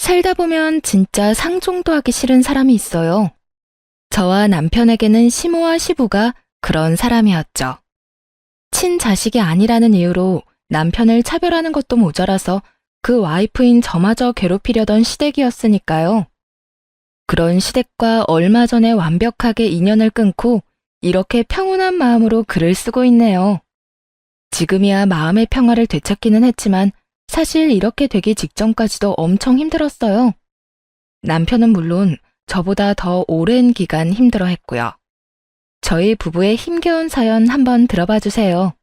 살다 보면 진짜 상종도 하기 싫은 사람이 있어요. 저와 남편에게는 시모와 시부가 그런 사람이었죠. 친자식이 아니라는 이유로 남편을 차별하는 것도 모자라서 그 와이프인 저마저 괴롭히려던 시댁이었으니까요. 그런 시댁과 얼마 전에 완벽하게 인연을 끊고 이렇게 평온한 마음으로 글을 쓰고 있네요. 지금이야 마음의 평화를 되찾기는 했지만 사실 이렇게 되기 직전까지도 엄청 힘들었어요. 남편은 물론 저보다 더 오랜 기간 힘들어했고요. 저희 부부의 힘겨운 사연 한번 들어봐 주세요.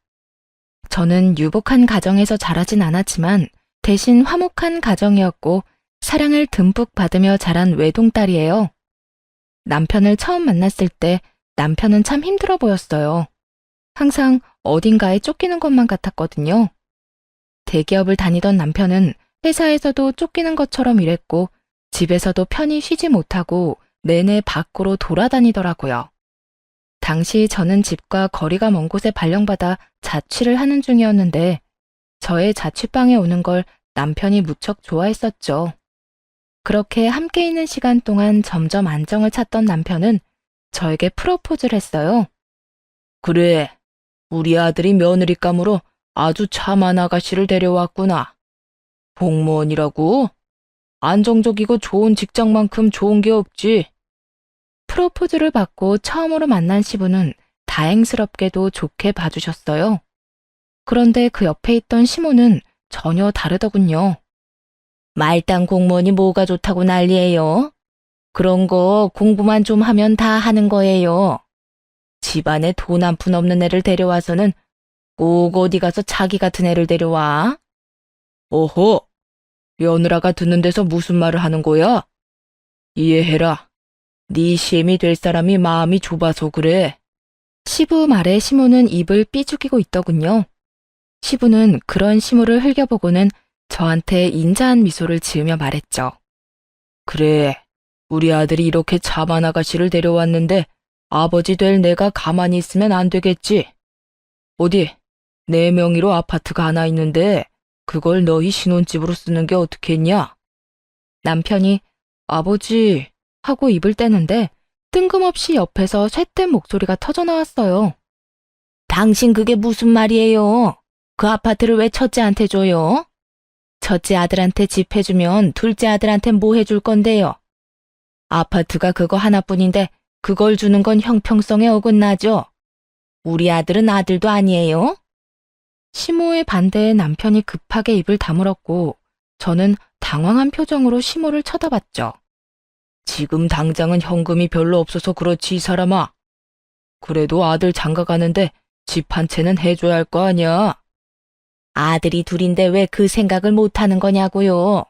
저는 유복한 가정에서 자라진 않았지만 대신 화목한 가정이었고 사랑을 듬뿍 받으며 자란 외동딸이에요. 남편을 처음 만났을 때 남편은 참 힘들어 보였어요. 항상 어딘가에 쫓기는 것만 같았거든요. 대기업을 다니던 남편은 회사에서도 쫓기는 것처럼 일했고 집에서도 편히 쉬지 못하고 내내 밖으로 돌아다니더라고요. 당시 저는 집과 거리가 먼 곳에 발령받아 자취를 하는 중이었는데 저의 자취방에 오는 걸 남편이 무척 좋아했었죠. 그렇게 함께 있는 시간 동안 점점 안정을 찾던 남편은 저에게 프로포즈를 했어요. 그래, 우리 아들이 며느리감으로 아주 참한 아가씨를 데려왔구나. 공무원이라고? 안정적이고 좋은 직장만큼 좋은 게 없지. 프로포즈를 받고 처음으로 만난 시부는 다행스럽게도 좋게 봐주셨어요. 그런데 그 옆에 있던 시모는 전혀 다르더군요. 말단 공무원이 뭐가 좋다고 난리예요? 그런 거 공부만 좀 하면 다 하는 거예요. 집안에 돈 한 푼 없는 애를 데려와서는 꼭 어디 가서 자기 같은 애를 데려와? 오호, 며느라가 듣는 데서 무슨 말을 하는 거야? 이해해라. 네 시엠이 될 사람이 마음이 좁아서 그래. 시부 말에 시모는 입을 삐죽이고 있더군요. 시부는 그런 시모를 흘겨보고는 저한테 인자한 미소를 지으며 말했죠. 그래, 우리 아들이 이렇게 참한 아가씨를 데려왔는데 아버지 될 내가 가만히 있으면 안 되겠지. 어디, 내 명의로 아파트가 하나 있는데 그걸 너희 신혼집으로 쓰는 게 어떻겠냐? 남편이 아버지 하고 입을 떼는데 뜬금없이 옆에서 쇳된 목소리가 터져나왔어요. 당신 그게 무슨 말이에요? 그 아파트를 왜 첫째한테 줘요? 첫째 아들한테 집 해주면 둘째 아들한테 뭐 해줄 건데요? 아파트가 그거 하나뿐인데 그걸 주는 건 형평성에 어긋나죠? 우리 아들은 아들도 아니에요? 시모의 반대에 남편이 급하게 입을 다물었고 저는 당황한 표정으로 시모를 쳐다봤죠. 지금 당장은 현금이 별로 없어서 그렇지, 이 사람아. 그래도 아들 장가 가는데 집 한 채는 해줘야 할 거 아니야. 아들이 둘인데 왜 그 생각을 못 하는 거냐고요.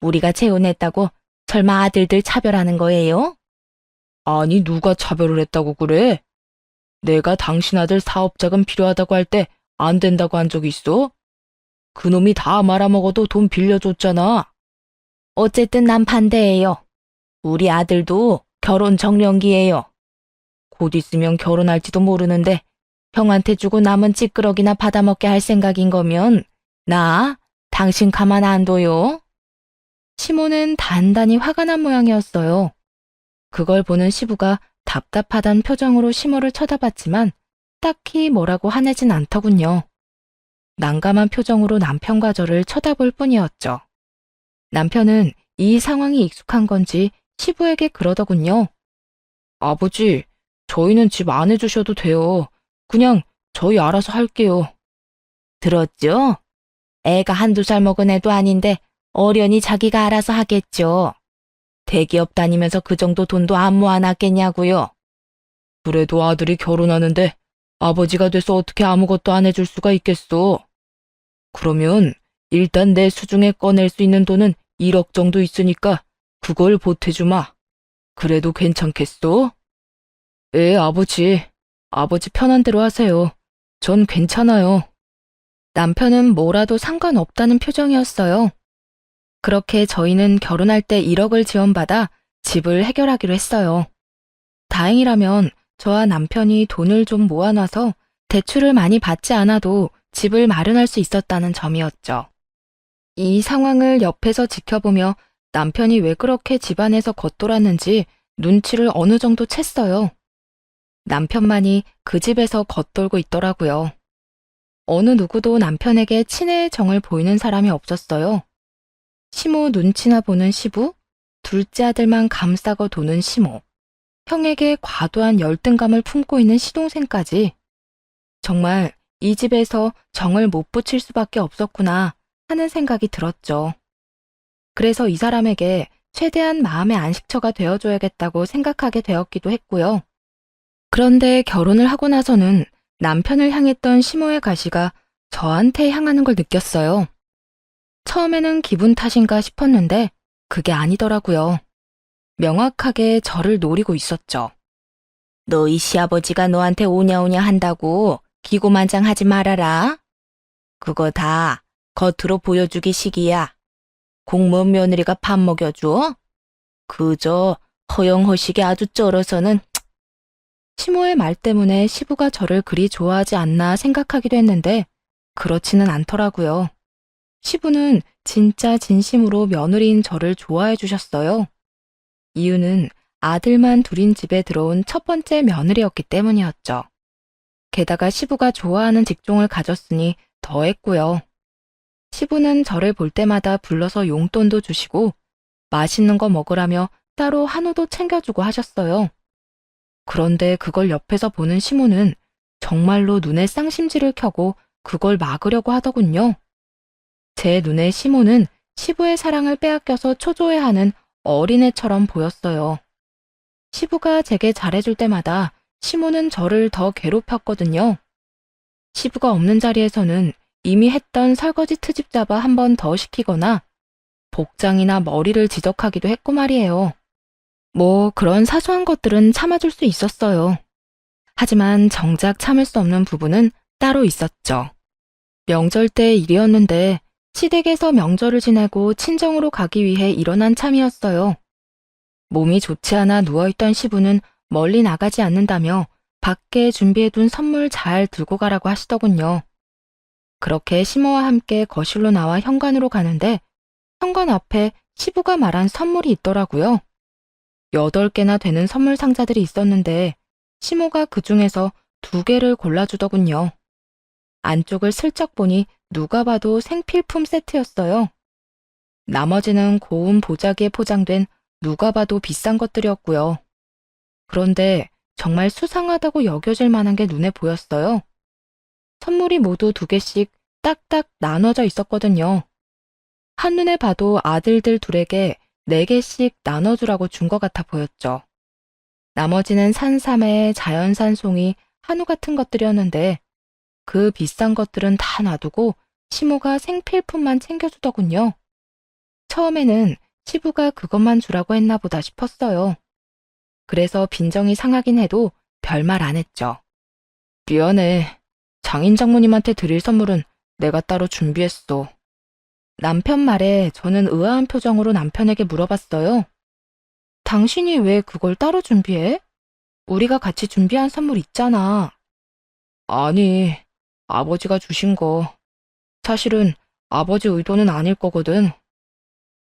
우리가 재혼했다고 설마 아들들 차별하는 거예요? 아니, 누가 차별을 했다고 그래? 내가 당신 아들 사업자금 필요하다고 할 때 안 된다고 한 적 있어? 그놈이 다 말아먹어도 돈 빌려줬잖아. 어쨌든 난 반대예요. 우리 아들도 결혼 정년기예요. 곧 있으면 결혼할지도 모르는데 형한테 주고 남은 찌끄러기나 받아먹게 할 생각인 거면 나 당신 가만 안 둬요. 시모는 단단히 화가 난 모양이었어요. 그걸 보는 시부가 답답하단 표정으로 시모를 쳐다봤지만 딱히 뭐라고 화내진 않더군요. 난감한 표정으로 남편과 저를 쳐다볼 뿐이었죠. 남편은 이 상황이 익숙한 건지 시부에게 그러더군요. 아버지, 저희는 집 안 해주셔도 돼요. 그냥 저희 알아서 할게요. 들었죠? 애가 한두 살 먹은 애도 아닌데 어련히 자기가 알아서 하겠죠. 대기업 다니면서 그 정도 돈도 안 모아놨겠냐고요. 그래도 아들이 결혼하는데 아버지가 돼서 어떻게 아무것도 안 해줄 수가 있겠소. 그러면 일단 내 수중에 꺼낼 수 있는 돈은 1억 정도 있으니까 그걸 보태주마. 그래도 괜찮겠소? 예, 아버지. 아버지 편한 대로 하세요. 전 괜찮아요. 남편은 뭐라도 상관없다는 표정이었어요. 그렇게 저희는 결혼할 때 1억을 지원받아 집을 해결하기로 했어요. 다행이라면 저와 남편이 돈을 좀 모아놔서 대출을 많이 받지 않아도 집을 마련할 수 있었다는 점이었죠. 이 상황을 옆에서 지켜보며 남편이 왜 그렇게 집안에서 겉돌았는지 눈치를 어느 정도 챘어요. 남편만이 그 집에서 겉돌고 있더라고요. 어느 누구도 남편에게 친애의 정을 보이는 사람이 없었어요. 시모 눈치나 보는 시부, 둘째 아들만 감싸고 도는 시모, 형에게 과도한 열등감을 품고 있는 시동생까지. 정말 이 집에서 정을 못 붙일 수밖에 없었구나 하는 생각이 들었죠. 그래서 이 사람에게 최대한 마음의 안식처가 되어줘야겠다고 생각하게 되었기도 했고요. 그런데 결혼을 하고 나서는 남편을 향했던 시모의 가시가 저한테 향하는 걸 느꼈어요. 처음에는 기분 탓인가 싶었는데 그게 아니더라고요. 명확하게 저를 노리고 있었죠. 너희 시아버지가 너한테 오냐오냐 한다고 기고만장하지 말아라. 그거 다 겉으로 보여주기 식이야. 공무원 며느리가 밥 먹여줘? 그저 허영허식이 아주 쩔어서는. 시모의 말 때문에 시부가 저를 그리 좋아하지 않나 생각하기도 했는데 그렇지는 않더라고요. 시부는 진짜 진심으로 며느리인 저를 좋아해 주셨어요. 이유는 아들만 둘인 집에 들어온 첫 번째 며느리였기 때문이었죠. 게다가 시부가 좋아하는 직종을 가졌으니 더했고요. 시부는 저를 볼 때마다 불러서 용돈도 주시고 맛있는 거 먹으라며 따로 한우도 챙겨주고 하셨어요. 그런데 그걸 옆에서 보는 시모는 정말로 눈에 쌍심지를 켜고 그걸 막으려고 하더군요. 제 눈에 시모는 시부의 사랑을 빼앗겨서 초조해하는 어린애처럼 보였어요. 시부가 제게 잘해줄 때마다 시모는 저를 더 괴롭혔거든요. 시부가 없는 자리에서는 이미 했던 설거지 트집 잡아 한 번 더 시키거나 복장이나 머리를 지적하기도 했고 말이에요. 뭐 그런 사소한 것들은 참아줄 수 있었어요. 하지만 정작 참을 수 없는 부분은 따로 있었죠. 명절 때 일이었는데 시댁에서 명절을 지내고 친정으로 가기 위해 일어난 참이었어요. 몸이 좋지 않아 누워있던 시부는 멀리 나가지 않는다며 밖에 준비해둔 선물 잘 들고 가라고 하시더군요. 그렇게 시모와 함께 거실로 나와 현관으로 가는데 현관 앞에 시부가 말한 선물이 있더라고요. 8개나 되는 선물 상자들이 있었는데 시모가 그 중에서 2개를 골라주더군요. 안쪽을 슬쩍 보니 누가 봐도 생필품 세트였어요. 나머지는 고운 보자기에 포장된 누가 봐도 비싼 것들이었고요. 그런데 정말 수상하다고 여겨질 만한 게 눈에 보였어요. 선물이 모두 2개씩 딱딱 나눠져 있었거든요. 한눈에 봐도 아들들 둘에게 4개씩 나눠주라고 준 것 같아 보였죠. 나머지는 산삼에 자연산 송이, 한우 같은 것들이었는데 그 비싼 것들은 다 놔두고 시모가 생필품만 챙겨주더군요. 처음에는 시부가 그것만 주라고 했나 보다 싶었어요. 그래서 빈정이 상하긴 해도 별말 안 했죠. 미안해. 장인 장모님한테 드릴 선물은 내가 따로 준비했어. 남편 말에 저는 의아한 표정으로 남편에게 물어봤어요. 당신이 왜 그걸 따로 준비해? 우리가 같이 준비한 선물 있잖아. 아니, 아버지가 주신 거. 사실은 아버지 의도는 아닐 거거든.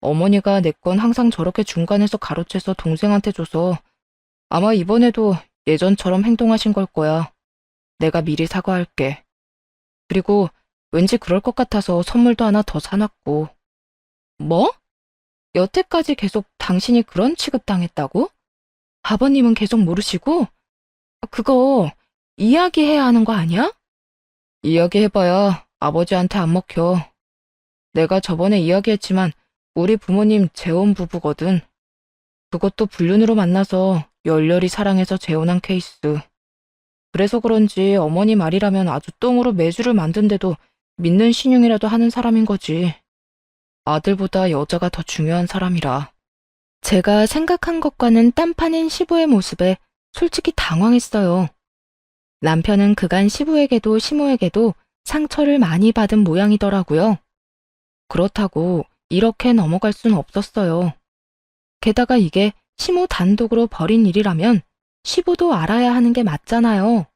어머니가 내 건 항상 저렇게 중간에서 가로채서 동생한테 줘서 아마 이번에도 예전처럼 행동하신 걸 거야. 내가 미리 사과할게. 그리고 왠지 그럴 것 같아서 선물도 하나 더 사놨고. 뭐? 여태까지 계속 당신이 그런 취급당했다고? 아버님은 계속 모르시고? 그거 이야기해야 하는 거 아니야? 이야기해봐야 아버지한테 안 먹혀. 내가 저번에 이야기했지만 우리 부모님 재혼 부부거든. 그것도 불륜으로 만나서 열렬히 사랑해서 재혼한 케이스. 그래서 그런지 어머니 말이라면 아주 똥으로 매주를 만든데도 믿는 신용이라도 하는 사람인 거지. 아들보다 여자가 더 중요한 사람이라. 제가 생각한 것과는 딴판인 시부의 모습에 솔직히 당황했어요. 남편은 그간 시부에게도 시모에게도 상처를 많이 받은 모양이더라고요. 그렇다고 이렇게 넘어갈 수는 없었어요. 게다가 이게 시모 단독으로 벌인 일이라면 시부도 알아야 하는 게 맞잖아요.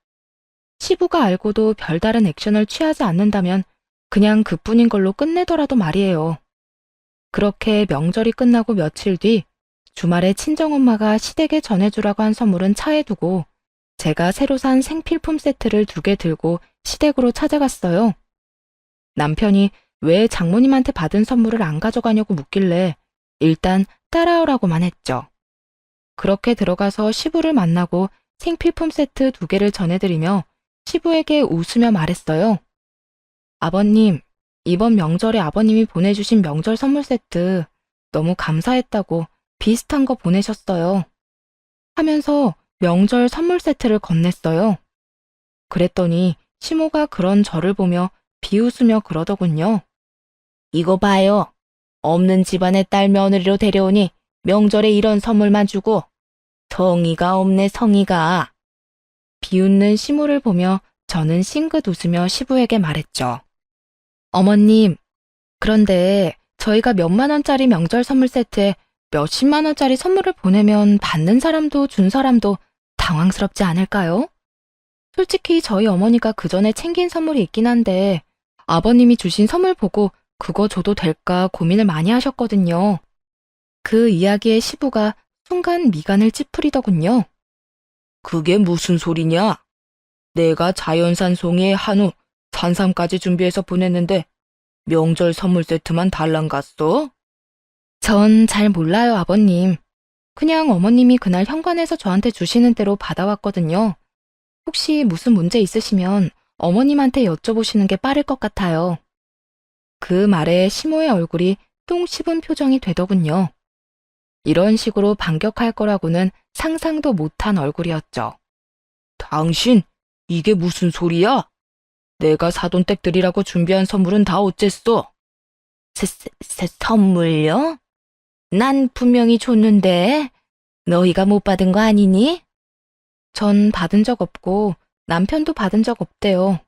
시부가 알고도 별다른 액션을 취하지 않는다면 그냥 그뿐인 걸로 끝내더라도 말이에요. 그렇게 명절이 끝나고 며칠 뒤 주말에 친정엄마가 시댁에 전해주라고 한 선물은 차에 두고 제가 새로 산 생필품 세트를 2개 들고 시댁으로 찾아갔어요. 남편이 왜 장모님한테 받은 선물을 안 가져가냐고 묻길래 일단 따라오라고만 했죠. 그렇게 들어가서 시부를 만나고 생필품 세트 2개를 전해드리며 시부에게 웃으며 말했어요. 아버님, 이번 명절에 아버님이 보내주신 명절 선물 세트 너무 감사했다고 비슷한 거 보내셨어요. 하면서 명절 선물 세트를 건넸어요. 그랬더니 시모가 그런 저를 보며 비웃으며 그러더군요. 이거 봐요. 없는 집안의 딸 며느리로 데려오니 명절에 이런 선물만 주고 성의가 없네 성의가. 비웃는 시모를 보며 저는 싱긋 웃으며 시부에게 말했죠. 어머님, 그런데 저희가 몇만 원짜리 명절 선물 세트에 몇십만 원짜리 선물을 보내면 받는 사람도 준 사람도 당황스럽지 않을까요? 솔직히 저희 어머니가 그 전에 챙긴 선물이 있긴 한데 아버님이 주신 선물 보고 그거 줘도 될까 고민을 많이 하셨거든요. 그 이야기에 시부가 순간 미간을 찌푸리더군요. 그게 무슨 소리냐? 내가 자연산 송이에 한우, 산삼까지 준비해서 보냈는데 명절 선물 세트만 달랑 갔어? 전 잘 몰라요, 아버님. 그냥 어머님이 그날 현관에서 저한테 주시는 대로 받아왔거든요. 혹시 무슨 문제 있으시면 어머님한테 여쭤보시는 게 빠를 것 같아요. 그 말에 시모의 얼굴이 똥 씹은 표정이 되더군요. 이런 식으로 반격할 거라고는 상상도 못한 얼굴이었죠. 당신, 이게 무슨 소리야? 내가 사돈댁 드리라고 준비한 선물은 다 어쨌어? 선물요? 난 분명히 줬는데 너희가 못 받은 거 아니니? 전 받은 적 없고 남편도 받은 적 없대요.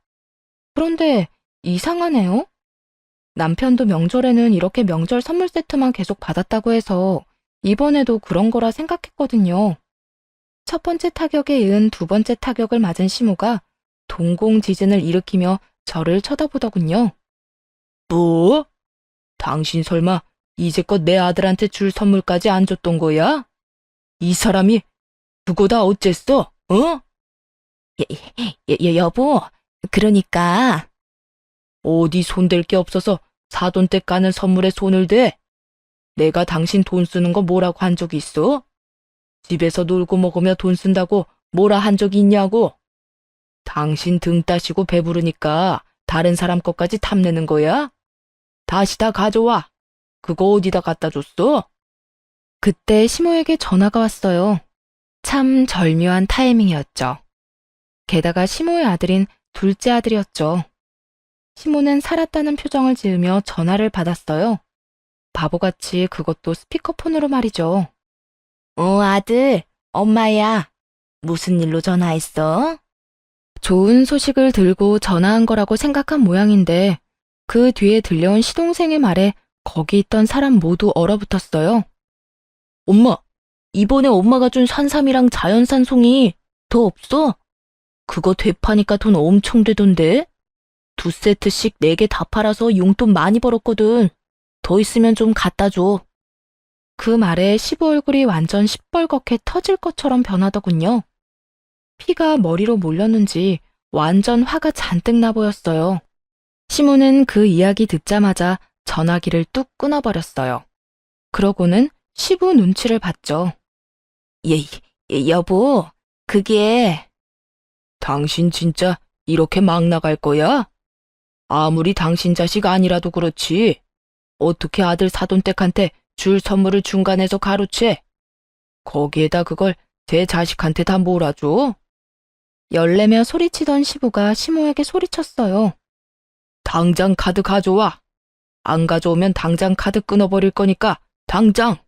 그런데 이상하네요. 남편도 명절에는 이렇게 명절 선물 세트만 계속 받았다고 해서 이번에도 그런 거라 생각했거든요. 첫 번째 타격에 이은 2번째 타격을 맞은 시모가 동공지진을 일으키며 저를 쳐다보더군요. 뭐? 당신 설마 이제껏 내 아들한테 줄 선물까지 안 줬던 거야? 이 사람이 그거 다 어쨌어? 어? 여보, 그러니까 어디 손댈 게 없어서 사돈댁 가는 선물에 손을 대? 내가 당신 돈 쓰는 거 뭐라고 한 적 있어? 집에서 놀고 먹으며 돈 쓴다고 뭐라 한 적이 있냐고? 당신 등 따시고 배부르니까 다른 사람 것까지 탐내는 거야? 다시 다 가져와. 그거 어디다 갖다 줬어? 그때 시모에게 전화가 왔어요. 참 절묘한 타이밍이었죠. 게다가 시모의 아들인 둘째 아들이었죠. 시모는 살았다는 표정을 지으며 전화를 받았어요. 바보같이 그것도 스피커폰으로 말이죠. 아들, 엄마야. 무슨 일로 전화했어? 좋은 소식을 들고 전화한 거라고 생각한 모양인데 그 뒤에 들려온 시동생의 말에 거기 있던 사람 모두 얼어붙었어요. 엄마, 이번에 엄마가 준 산삼이랑 자연산 송이 더 없어? 그거 되파니까 돈 엄청 되던데? 2세트씩 4개 다 팔아서 용돈 많이 벌었거든. 더 있으면 좀 갖다 줘. 그 말에 시부 얼굴이 완전 시뻘겋게 터질 것처럼 변하더군요. 피가 머리로 몰렸는지 완전 화가 잔뜩 나 보였어요. 시모는 그 이야기 듣자마자 전화기를 뚝 끊어버렸어요. 그러고는 시부 눈치를 봤죠. 여보, 그게... 당신 진짜 이렇게 막 나갈 거야? 아무리 당신 자식 아니라도 그렇지. 어떻게 아들 사돈댁한테 줄 선물을 중간에서 가로채? 거기에다 그걸 제 자식한테 다 몰아줘? 열내며 소리치던 시부가 시모에게 소리쳤어요. 당장 카드 가져와. 안 가져오면 당장 카드 끊어버릴 거니까 당장.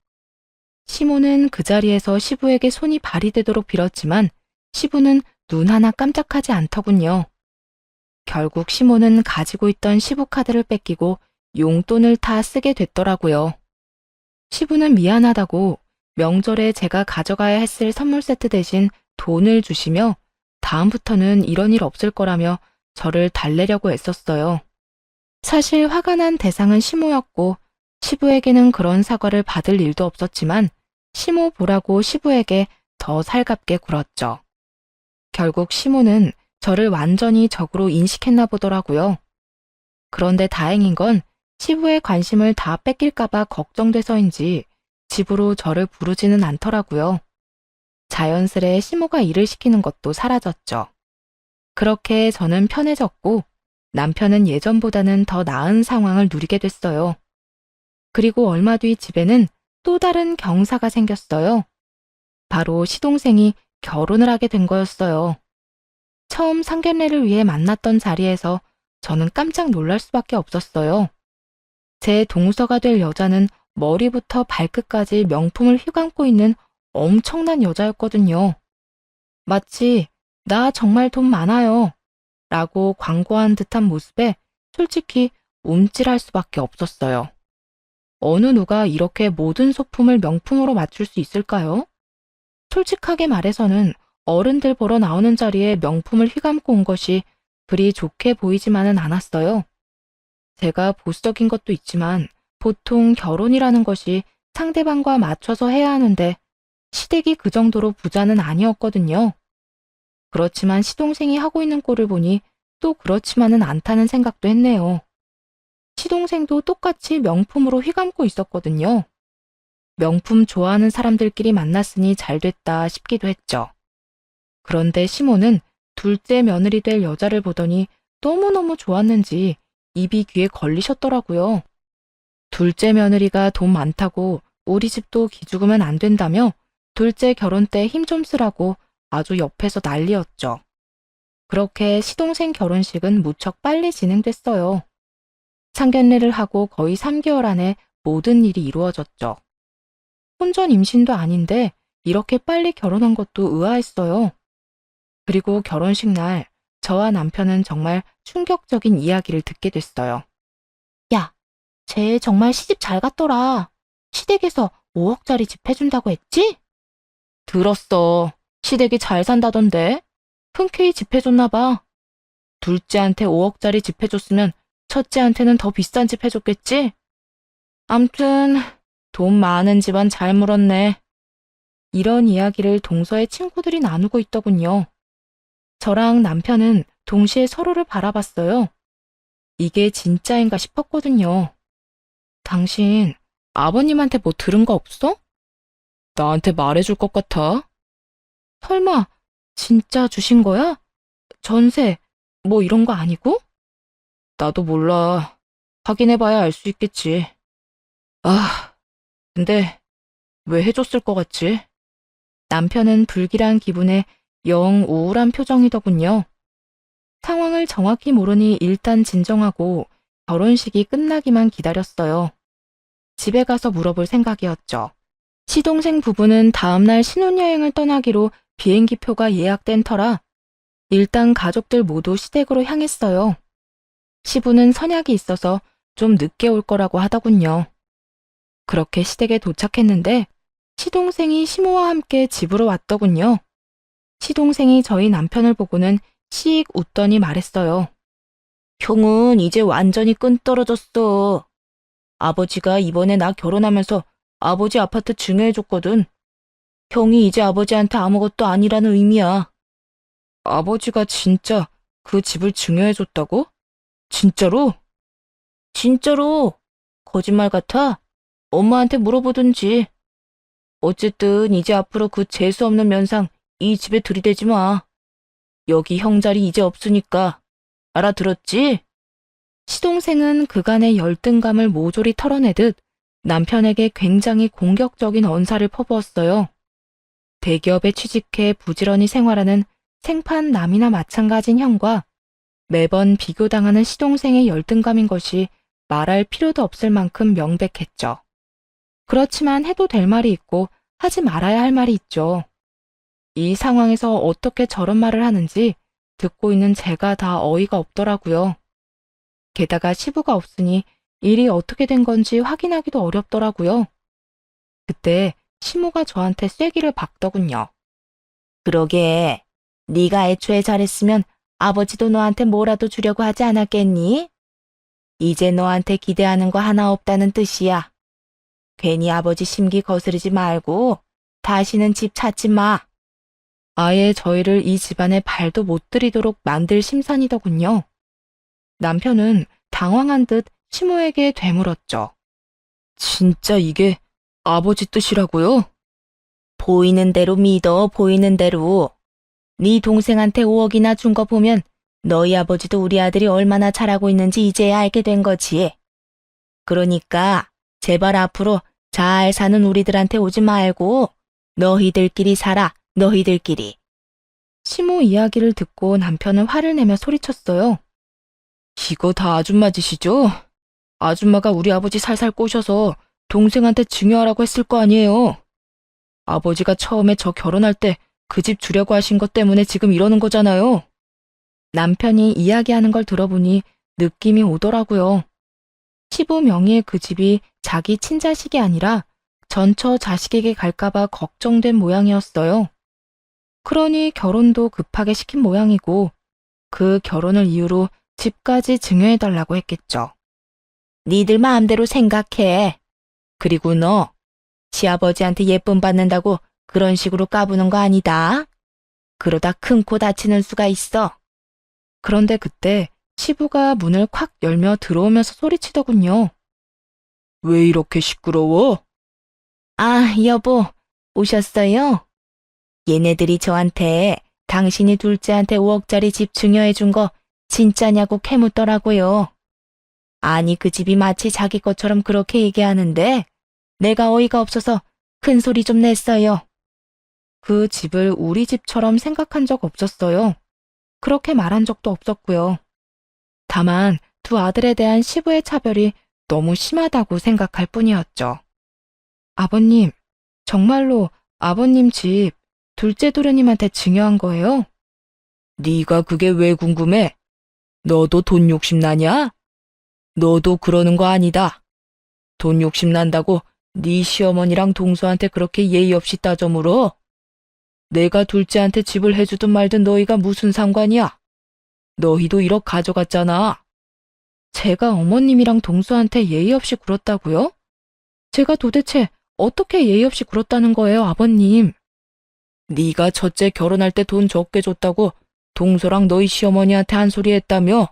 시모는 그 자리에서 시부에게 손이 발휘되도록 빌었지만 시부는 눈 하나 깜짝하지 않더군요. 결국 시모는 가지고 있던 시부 카드를 뺏기고 용돈을 다 쓰게 됐더라고요. 시부는 미안하다고 명절에 제가 가져가야 했을 선물 세트 대신 돈을 주시며 다음부터는 이런 일 없을 거라며 저를 달래려고 애썼어요. 사실 화가 난 대상은 시모였고 시부에게는 그런 사과를 받을 일도 없었지만 시모 보라고 시부에게 더 살갑게 굴었죠. 결국 시모는 저를 완전히 적으로 인식했나 보더라고요. 그런데 다행인 건 시부의 관심을 다 뺏길까봐 걱정돼서인지 집으로 저를 부르지는 않더라고요. 자연스레 시모가 일을 시키는 것도 사라졌죠. 그렇게 저는 편해졌고 남편은 예전보다는 더 나은 상황을 누리게 됐어요. 그리고 얼마 뒤 집에는 또 다른 경사가 생겼어요. 바로 시동생이 결혼을 하게 된 거였어요. 처음 상견례를 위해 만났던 자리에서 저는 깜짝 놀랄 수밖에 없었어요. 제 동서가 될 여자는 머리부터 발끝까지 명품을 휘감고 있는 엄청난 여자였거든요. 마치 나 정말 돈 많아요 라고 광고한 듯한 모습에 솔직히 움찔할 수밖에 없었어요. 어느 누가 이렇게 모든 소품을 명품으로 맞출 수 있을까요? 솔직하게 말해서는 어른들 보러 나오는 자리에 명품을 휘감고 온 것이 그리 좋게 보이지만은 않았어요. 제가 보수적인 것도 있지만 보통 결혼이라는 것이 상대방과 맞춰서 해야 하는데 시댁이 그 정도로 부자는 아니었거든요. 그렇지만 시동생이 하고 있는 꼴을 보니 또 그렇지만은 않다는 생각도 했네요. 시동생도 똑같이 명품으로 휘감고 있었거든요. 명품 좋아하는 사람들끼리 만났으니 잘 됐다 싶기도 했죠. 그런데 시모는 둘째 며느리 될 여자를 보더니 너무너무 좋았는지 입이 귀에 걸리셨더라고요. 둘째 며느리가 돈 많다고 우리 집도 기죽으면 안 된다며 둘째 결혼 때 힘 좀 쓰라고 아주 옆에서 난리였죠. 그렇게 시동생 결혼식은 무척 빨리 진행됐어요. 상견례를 하고 거의 3개월 안에 모든 일이 이루어졌죠. 혼전 임신도 아닌데 이렇게 빨리 결혼한 것도 의아했어요. 그리고 결혼식 날 저와 남편은 정말 충격적인 이야기를 듣게 됐어요. 야, 쟤 정말 시집 잘 갔더라. 시댁에서 5억짜리 집 해준다고 했지? 들었어. 시댁이 잘 산다던데. 흔쾌히 집 해줬나 봐. 둘째한테 5억짜리 집 해줬으면 첫째한테는 더 비싼 집 해줬겠지? 암튼 돈 많은 집안 잘 물었네. 이런 이야기를 동서의 친구들이 나누고 있더군요. 저랑 남편은 동시에 서로를 바라봤어요. 이게 진짜인가 싶었거든요. 당신 아버님한테 뭐 들은 거 없어? 나한테 말해줄 것 같아. 설마 진짜 주신 거야? 전세 뭐 이런 거 아니고? 나도 몰라. 확인해봐야 알 수 있겠지. 아, 근데 왜 해줬을 것 같지? 남편은 불길한 기분에 영 우울한 표정이더군요. 상황을 정확히 모르니 일단 진정하고 결혼식이 끝나기만 기다렸어요. 집에 가서 물어볼 생각이었죠. 시동생 부부는 다음날 신혼여행을 떠나기로 비행기표가 예약된 터라 일단 가족들 모두 시댁으로 향했어요. 시부는 선약이 있어서 좀 늦게 올 거라고 하더군요. 그렇게 시댁에 도착했는데 시동생이 시모와 함께 집으로 왔더군요. 시동생이 저희 남편을 보고는 씩 웃더니 말했어요. 형은 이제 완전히 끈 떨어졌어. 아버지가 이번에 나 결혼하면서 아버지 아파트 증여해줬거든. 형이 이제 아버지한테 아무것도 아니라는 의미야. 아버지가 진짜 그 집을 증여해줬다고? 진짜로? 진짜로. 거짓말 같아? 엄마한테 물어보든지. 어쨌든 이제 앞으로 그 재수없는 면상 이 집에 들이대지 마. 여기 형 자리 이제 없으니까. 알아들었지? 시동생은 그간의 열등감을 모조리 털어내듯 남편에게 굉장히 공격적인 언사를 퍼부었어요. 대기업에 취직해 부지런히 생활하는 생판남이나 마찬가지인 형과 매번 비교당하는 시동생의 열등감인 것이 말할 필요도 없을 만큼 명백했죠. 그렇지만 해도 될 말이 있고 하지 말아야 할 말이 있죠. 이 상황에서 어떻게 저런 말을 하는지 듣고 있는 제가 다 어이가 없더라고요. 게다가 시부가 없으니 일이 어떻게 된 건지 확인하기도 어렵더라고요. 그때 시모가 저한테 쐐기를 박더군요. 그러게, 네가 애초에 잘했으면 아버지도 너한테 뭐라도 주려고 하지 않았겠니? 이제 너한테 기대하는 거 하나 없다는 뜻이야. 괜히 아버지 심기 거스르지 말고 다시는 집 찾지 마. 아예 저희를 이 집안에 발도 못 들이도록 만들 심산이더군요. 남편은 당황한 듯 시모에게 되물었죠. 진짜 이게 아버지 뜻이라고요? 보이는 대로 믿어, 보이는 대로. 네 동생한테 5억이나 준 거 보면 너희 아버지도 우리 아들이 얼마나 잘하고 있는지 이제야 알게 된 거지. 그러니까 제발 앞으로 잘 사는 우리들한테 오지 말고 너희들끼리 살아, 너희들끼리. 시모 이야기를 듣고 남편은 화를 내며 소리쳤어요. 이거 다 아줌마 짓이죠? 아줌마가 우리 아버지 살살 꼬셔서 동생한테 증여하라고 했을 거 아니에요. 아버지가 처음에 저 결혼할 때 그 집 주려고 하신 것 때문에 지금 이러는 거잖아요. 남편이 이야기하는 걸 들어보니 느낌이 오더라고요. 시부 명의의 그 집이 자기 친자식이 아니라 전처 자식에게 갈까봐 걱정된 모양이었어요. 그러니 결혼도 급하게 시킨 모양이고 그 결혼을 이유로 집까지 증여해달라고 했겠죠. 니들 마음대로 생각해. 그리고 너 시아버지한테 예쁨 받는다고 그런 식으로 까부는 거 아니다. 그러다 큰 코 다치는 수가 있어. 그런데 그때 시부가 문을 콱 열며 들어오면서 소리치더군요. 왜 이렇게 시끄러워? 아, 여보, 오셨어요? 얘네들이 저한테 당신이 둘째한테 5억짜리 집 증여해 준 거 진짜냐고 캐묻더라고요. 아니, 그 집이 마치 자기 것처럼 그렇게 얘기하는데 내가 어이가 없어서 큰 소리 좀 냈어요. 그 집을 우리 집처럼 생각한 적 없었어요. 그렇게 말한 적도 없었고요. 다만 두 아들에 대한 시부의 차별이 너무 심하다고 생각할 뿐이었죠. 아버님, 정말로 아버님 집 둘째 도련님한테 증여한 거예요? 네가 그게 왜 궁금해? 너도 돈 욕심 나냐? 너도 그러는 거 아니다. 돈 욕심 난다고 네 시어머니랑 동서한테 그렇게 예의 없이 따져 물어? 내가 둘째한테 집을 해주든 말든 너희가 무슨 상관이야? 너희도 1억 가져갔잖아. 제가 어머님이랑 동서한테 예의 없이 굴었다고요? 제가 도대체 어떻게 예의 없이 굴었다는 거예요, 아버님? 네가 첫째 결혼할 때 돈 적게 줬다고 동서랑 너희 시어머니한테 한 소리 했다며?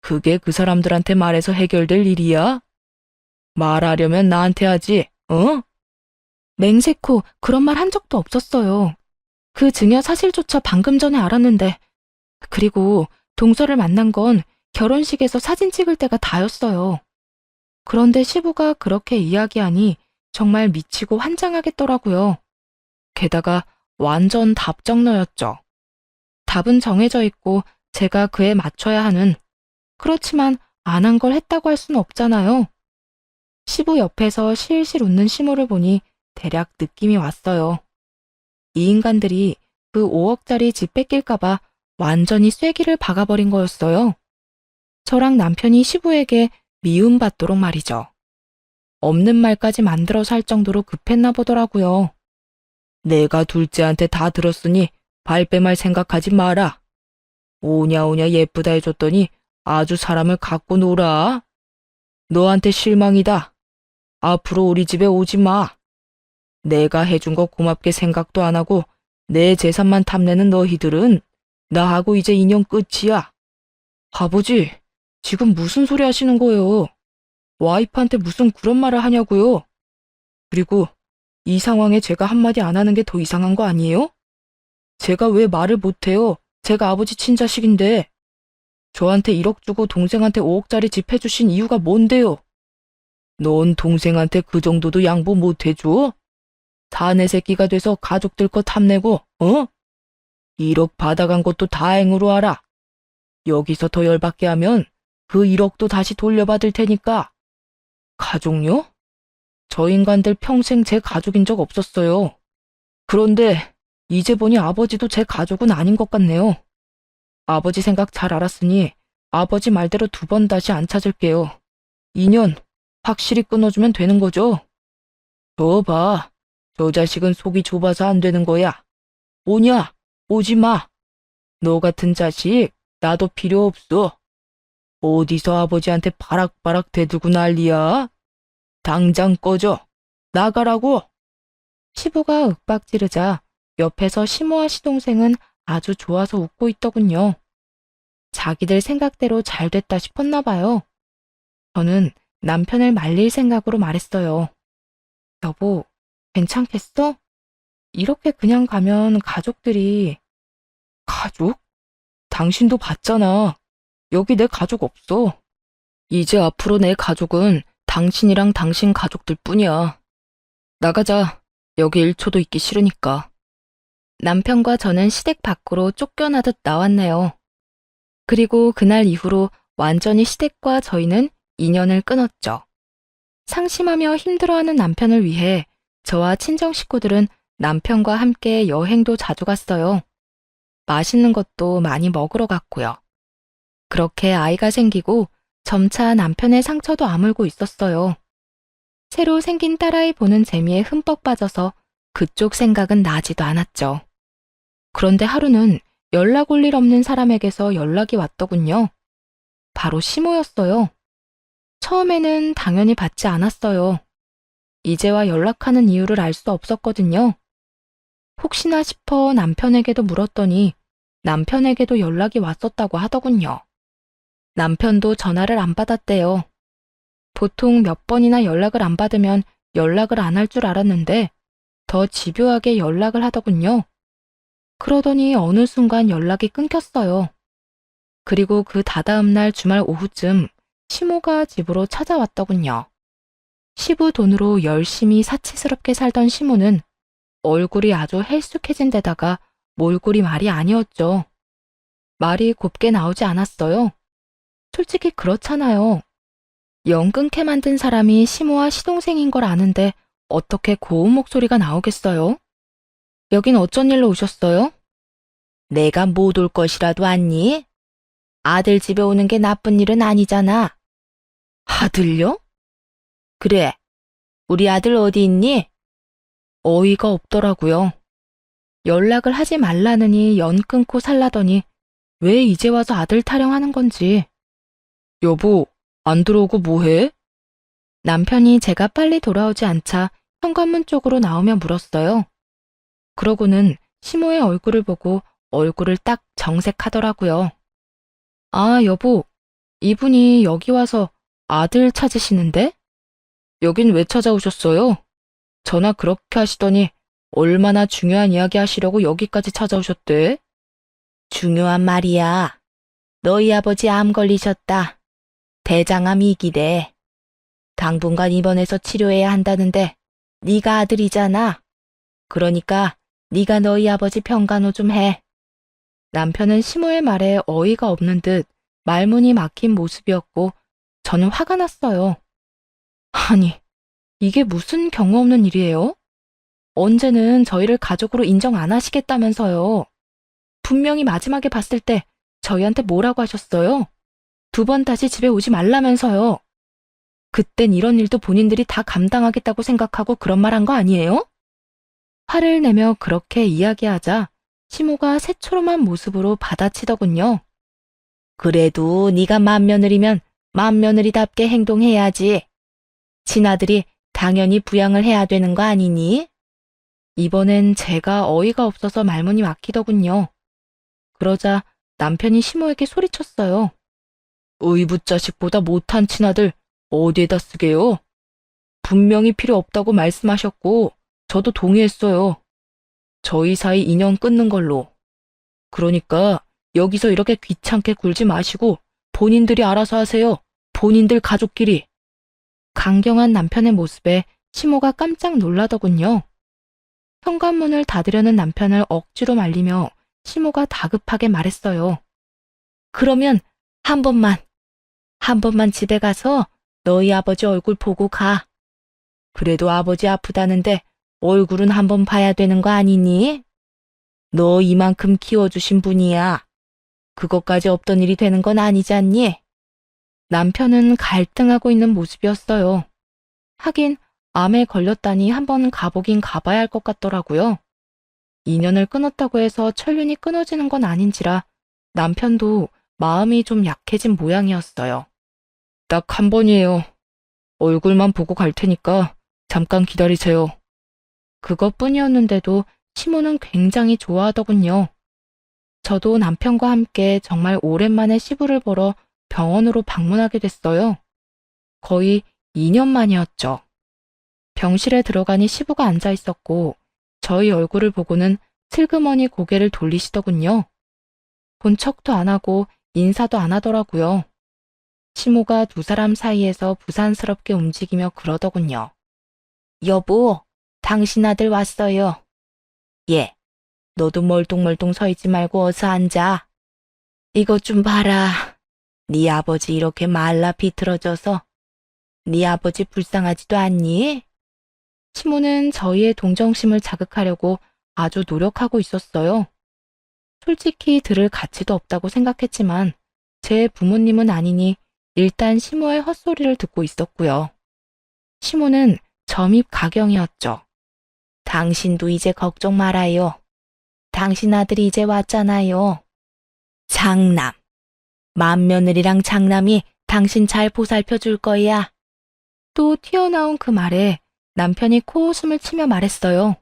그게 그 사람들한테 말해서 해결될 일이야? 말하려면 나한테 하지, 어? 맹세코 그런 말 한 적도 없었어요. 그 증여 사실조차 방금 전에 알았는데, 그리고 동서를 만난 건 결혼식에서 사진 찍을 때가 다였어요. 그런데 시부가 그렇게 이야기하니 정말 미치고 환장하겠더라고요. 게다가 완전 답정너였죠. 답은 정해져 있고 제가 그에 맞춰야 하는, 그렇지만 안 한 걸 했다고 할 수는 없잖아요. 시부 옆에서 실실 웃는 시모를 보니 대략 느낌이 왔어요. 이 인간들이 그 5억짜리 집 뺏길까봐 완전히 쐐기를 박아버린 거였어요. 저랑 남편이 시부에게 미움받도록 말이죠. 없는 말까지 만들어서 할 정도로 급했나 보더라고요. 내가 둘째한테 다 들었으니 발뺌할 생각하지 마라. 오냐오냐 예쁘다 해줬더니 아주 사람을 갖고 놀아. 너한테 실망이다. 앞으로 우리 집에 오지 마. 내가 해준 거 고맙게 생각도 안 하고 내 재산만 탐내는 너희들은 나하고 이제 인연 끝이야. 아버지, 지금 무슨 소리 하시는 거예요? 와이프한테 무슨 그런 말을 하냐고요? 그리고 이 상황에 제가 한마디 안 하는 게 더 이상한 거 아니에요? 제가 왜 말을 못해요? 제가 아버지 친자식인데. 저한테 1억 주고 동생한테 5억짜리 집 해주신 이유가 뭔데요? 넌 동생한테 그 정도도 양보 못 해줘? 사내 새끼가 돼서 가족들 거 탐내고, 어? 1억 받아간 것도 다행으로 알아. 여기서 더 열받게 하면 그 1억도 다시 돌려받을 테니까. 가족요? 저 인간들 평생 제 가족인 적 없었어요. 그런데 이제 보니 아버지도 제 가족은 아닌 것 같네요. 아버지 생각 잘 알았으니 아버지 말대로 2번 다시 안 찾을게요. 인연 확실히 끊어주면 되는 거죠. 저 봐. 저 자식은 속이 좁아서 안 되는 거야. 오냐? 오지 마. 너 같은 자식 나도 필요 없어. 어디서 아버지한테 바락바락 대들고 난리야? 당장 꺼져. 나가라고! 시부가 윽박지르자 옆에서 시모와 시동생은 아주 좋아서 웃고 있더군요. 자기들 생각대로 잘 됐다 싶었나 봐요. 저는 남편을 말릴 생각으로 말했어요. 여보, 괜찮겠어? 이렇게 그냥 가면 가족들이... 가족? 당신도 봤잖아. 여기 내 가족 없어. 이제 앞으로 내 가족은 당신이랑 당신 가족들 뿐이야. 나가자. 여기 1초도 있기 싫으니까. 남편과 저는 시댁 밖으로 쫓겨나듯 나왔네요. 그리고 그날 이후로 완전히 시댁과 저희는 인연을 끊었죠. 상심하며 힘들어하는 남편을 위해 저와 친정 식구들은 남편과 함께 여행도 자주 갔어요. 맛있는 것도 많이 먹으러 갔고요. 그렇게 아이가 생기고 점차 남편의 상처도 아물고 있었어요. 새로 생긴 딸아이 보는 재미에 흠뻑 빠져서 그쪽 생각은 나지도 않았죠. 그런데 하루는 연락 올 일 없는 사람에게서 연락이 왔더군요. 바로 시모였어요. 처음에는 당연히 받지 않았어요. 이제와 연락하는 이유를 알 수 없었거든요. 혹시나 싶어 남편에게도 물었더니 남편에게도 연락이 왔었다고 하더군요. 남편도 전화를 안 받았대요. 보통 몇 번이나 연락을 안 받으면 연락을 안 할 줄 알았는데 더 집요하게 연락을 하더군요. 그러더니 어느 순간 연락이 끊겼어요. 그리고 그 다다음 날 주말 오후쯤 시모가 집으로 찾아왔더군요. 시부 돈으로 열심히 사치스럽게 살던 시모는 얼굴이 아주 헬쑥해진 데다가 몰골이 말이 아니었죠. 말이 곱게 나오지 않았어요. 솔직히 그렇잖아요. 영 끊게 만든 사람이 시모와 시동생인 걸 아는데 어떻게 고운 목소리가 나오겠어요? 여긴 어쩐 일로 오셨어요? 내가 못 올 것이라도 왔니? 아들 집에 오는 게 나쁜 일은 아니잖아. 아들요? 그래. 우리 아들 어디 있니? 어이가 없더라고요. 연락을 하지 말라느니 연 끊고 살라더니 왜 이제 와서 아들 타령하는 건지. 여보, 안 들어오고 뭐해? 남편이 제가 빨리 돌아오지 않자 현관문 쪽으로 나오며 물었어요. 그러고는 시모의 얼굴을 보고 얼굴을 딱 정색하더라고요. 아, 여보, 이분이 여기 와서 아들 찾으시는데? 여긴 왜 찾아오셨어요? 전화 그렇게 하시더니 얼마나 중요한 이야기 하시려고 여기까지 찾아오셨대? 중요한 말이야. 너희 아버지 암 걸리셨다. 대장암 2기래. 당분간 입원해서 치료해야 한다는데 네가 아들이잖아. 그러니까 네가 너희 아버지 평간호 좀 해. 남편은 시모의 말에 어이가 없는 듯 말문이 막힌 모습이었고 저는 화가 났어요. 아니, 이게 무슨 경우 없는 일이에요? 언제는 저희를 가족으로 인정 안 하시겠다면서요. 분명히 마지막에 봤을 때 저희한테 뭐라고 하셨어요? 2번 다시 집에 오지 말라면서요. 그땐 이런 일도 본인들이 다 감당하겠다고 생각하고 그런 말 한 거 아니에요? 화를 내며 그렇게 이야기하자 시모가 새초롬한 모습으로 받아치더군요. 그래도 네가 맏며느리면 맏며느리답게 행동해야지. 친아들이 당연히 부양을 해야 되는 거 아니니? 이번엔 제가 어이가 없어서 말문이 막히더군요. 그러자 남편이 시모에게 소리쳤어요. 의붓자식보다 못한 친아들 어디에다 쓰게요? 분명히 필요 없다고 말씀하셨고 저도 동의했어요. 저희 사이 인연 끊는 걸로. 그러니까 여기서 이렇게 귀찮게 굴지 마시고 본인들이 알아서 하세요. 본인들 가족끼리. 강경한 남편의 모습에 시모가 깜짝 놀라더군요. 현관문을 닫으려는 남편을 억지로 말리며 시모가 다급하게 말했어요. 그러면 한 번만 집에 가서 너희 아버지 얼굴 보고 가. 그래도 아버지 아프다는데 얼굴은 한번 봐야 되는 거 아니니? 너 이만큼 키워주신 분이야. 그것까지 없던 일이 되는 건 아니잖니? 남편은 갈등하고 있는 모습이었어요. 하긴 암에 걸렸다니 한번 가보긴 가봐야 할 것 같더라고요. 인연을 끊었다고 해서 천륜이 끊어지는 건 아닌지라 남편도 마음이 좀 약해진 모양이었어요. 딱 한 번이에요. 얼굴만 보고 갈 테니까 잠깐 기다리세요. 그것뿐이었는데도 시모는 굉장히 좋아하더군요. 저도 남편과 함께 정말 오랜만에 시부를 보러 병원으로 방문하게 됐어요. 거의 2년 만이었죠. 병실에 들어가니 시부가 앉아 있었고 저희 얼굴을 보고는 슬그머니 고개를 돌리시더군요. 본 척도 안 하고 인사도 안 하더라고요. 시모가 두 사람 사이에서 부산스럽게 움직이며 그러더군요. 여보, 당신 아들 왔어요. 예, 너도 멀뚱멀뚱 서 있지 말고 어서 앉아. 이것 좀 봐라. 네 아버지 이렇게 말라 비틀어져서 네 아버지 불쌍하지도 않니? 시모는 저희의 동정심을 자극하려고 아주 노력하고 있었어요. 솔직히 들을 가치도 없다고 생각했지만 제 부모님은 아니니 일단 시모의 헛소리를 듣고 있었고요. 시모는 점입 가경이었죠. 당신도 이제 걱정 말아요. 당신 아들이 이제 왔잖아요. 장남. 맏며느리랑 장남이 당신 잘 보살펴 줄 거야. 또 튀어나온 그 말에 남편이 코웃음을 치며 말했어요.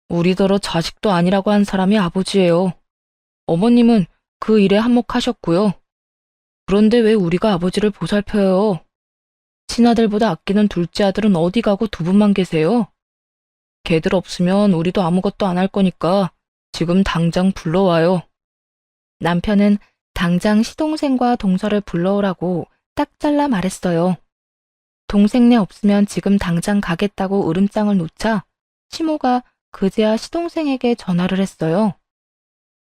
우리더러 자식도 아니라고 한 사람이 아버지예요. 어머님은 그 일에 한몫하셨고요. 그런데 왜 우리가 아버지를 보살펴요? 친아들보다 아끼는 둘째 아들은 어디 가고 두 분만 계세요? 걔들 없으면 우리도 아무것도 안 할 거니까 지금 당장 불러와요. 남편은 당장 시동생과 동서를 불러오라고 딱 잘라 말했어요. 동생네 없으면 지금 당장 가겠다고 으름장을 놓자 시모가 그제야 시동생에게 전화를 했어요.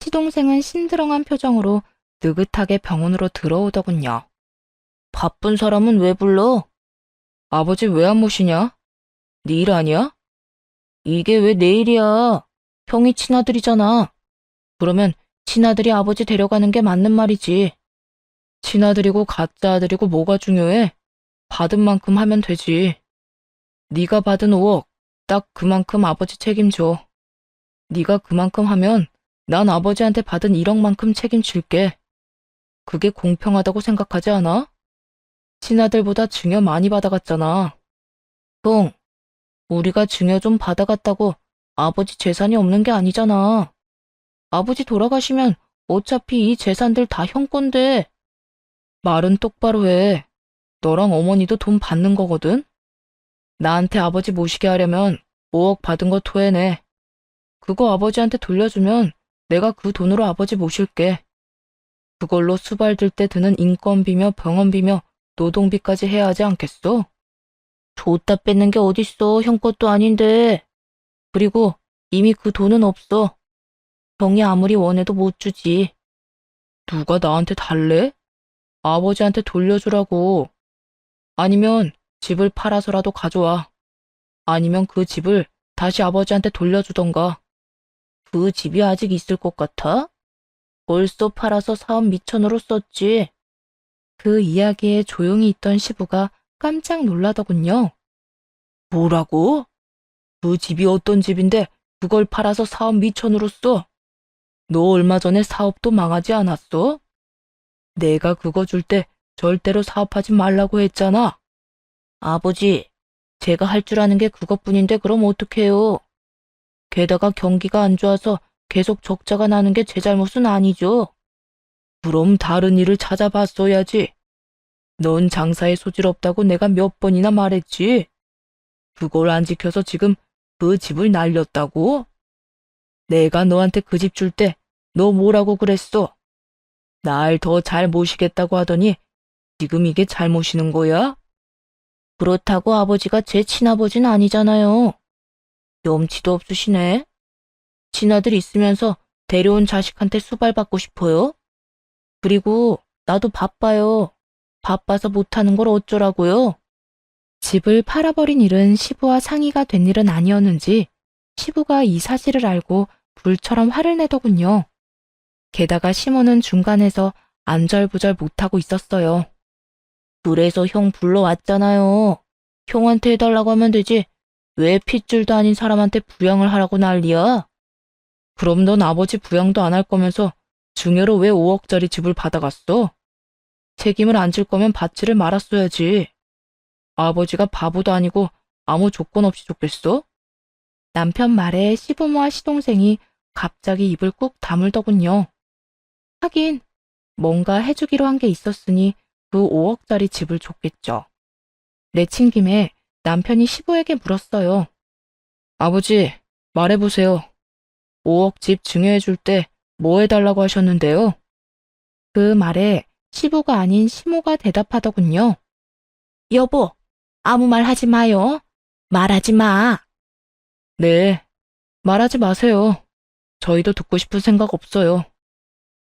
시동생은 심드렁한 표정으로 느긋하게 병원으로 들어오더군요. 바쁜 사람은 왜 불러? 아버지 왜 안 모시냐? 네 일 아니야? 이게 왜 내 일이야? 형이 친아들이잖아. 그러면 친아들이 아버지 데려가는 게 맞는 말이지. 친아들이고 가짜 아들이고 뭐가 중요해? 받은 만큼 하면 되지. 네가 받은 5억, 딱 그만큼 아버지 책임져. 네가 그만큼 하면 난 아버지한테 받은 1억만큼 책임질게. 그게 공평하다고 생각하지 않아? 친아들보다 증여 많이 받아갔잖아. 형, 우리가 증여 좀 받아갔다고 아버지 재산이 없는 게 아니잖아. 아버지 돌아가시면 어차피 이 재산들 다 형 건데. 말은 똑바로 해. 너랑 어머니도 돈 받는 거거든? 나한테 아버지 모시게 하려면 5억 받은 거 토해내. 그거 아버지한테 돌려주면 내가 그 돈으로 아버지 모실게. 그걸로 수발들 때 드는 인건비며 병원비며 노동비까지 해야 하지 않겠어? 줬다 뺏는 게 어딨어, 형 것도 아닌데. 그리고 이미 그 돈은 없어. 형이 아무리 원해도 못 주지. 누가 나한테 달래? 아버지한테 돌려주라고. 아니면 집을 팔아서라도 가져와. 아니면 그 집을 다시 아버지한테 돌려주던가. 그 집이 아직 있을 것 같아? 벌써 팔아서 사업 미천으로 썼지. 그 이야기에 조용히 있던 시부가 깜짝 놀라더군요. 뭐라고? 그 집이 어떤 집인데 그걸 팔아서 사업 미천으로 써? 너 얼마 전에 사업도 망하지 않았어? 내가 그거 줄 때 절대로 사업하지 말라고 했잖아. 아버지, 제가 할 줄 아는 게 그것뿐인데 그럼 어떡해요? 게다가 경기가 안 좋아서 계속 적자가 나는 게 제 잘못은 아니죠. 그럼 다른 일을 찾아봤어야지. 넌 장사에 소질 없다고 내가 몇 번이나 말했지. 그걸 안 지켜서 지금 그 집을 날렸다고? 내가 너한테 그 집 줄 때 너 뭐라고 그랬어? 날 더 잘 모시겠다고 하더니 지금 이게 잘 모시는 거야? 그렇다고 아버지가 제 친아버지는 아니잖아요. 염치도 없으시네. 친아들 있으면서 데려온 자식한테 수발받고 싶어요? 그리고 나도 바빠요. 바빠서 못하는 걸 어쩌라고요? 집을 팔아버린 일은 시부와 상의가 된 일은 아니었는지 시부가 이 사실을 알고 불처럼 화를 내더군요. 게다가 시모는 중간에서 안절부절 못하고 있었어요. 그래서 형 불러왔잖아요. 형한테 해달라고 하면 되지. 왜 핏줄도 아닌 사람한테 부양을 하라고 난리야? 그럼 넌 아버지 부양도 안 할 거면서 증여로 왜 5억짜리 집을 받아갔어? 책임을 안 질 거면 받지를 말았어야지. 아버지가 바보도 아니고 아무 조건 없이 줬겠어? 남편 말에 시부모와 시동생이 갑자기 입을 꾹 다물더군요. 하긴 뭔가 해주기로 한 게 있었으니 그 5억짜리 집을 줬겠죠. 내친 김에 남편이 시부에게 물었어요. 아버지, 말해보세요. 5억 집 증여해줄 때 뭐 해달라고 하셨는데요? 그 말에 시부가 아닌 시모가 대답하더군요. 여보, 아무 말 하지 마요. 말하지 마. 네, 말하지 마세요. 저희도 듣고 싶은 생각 없어요.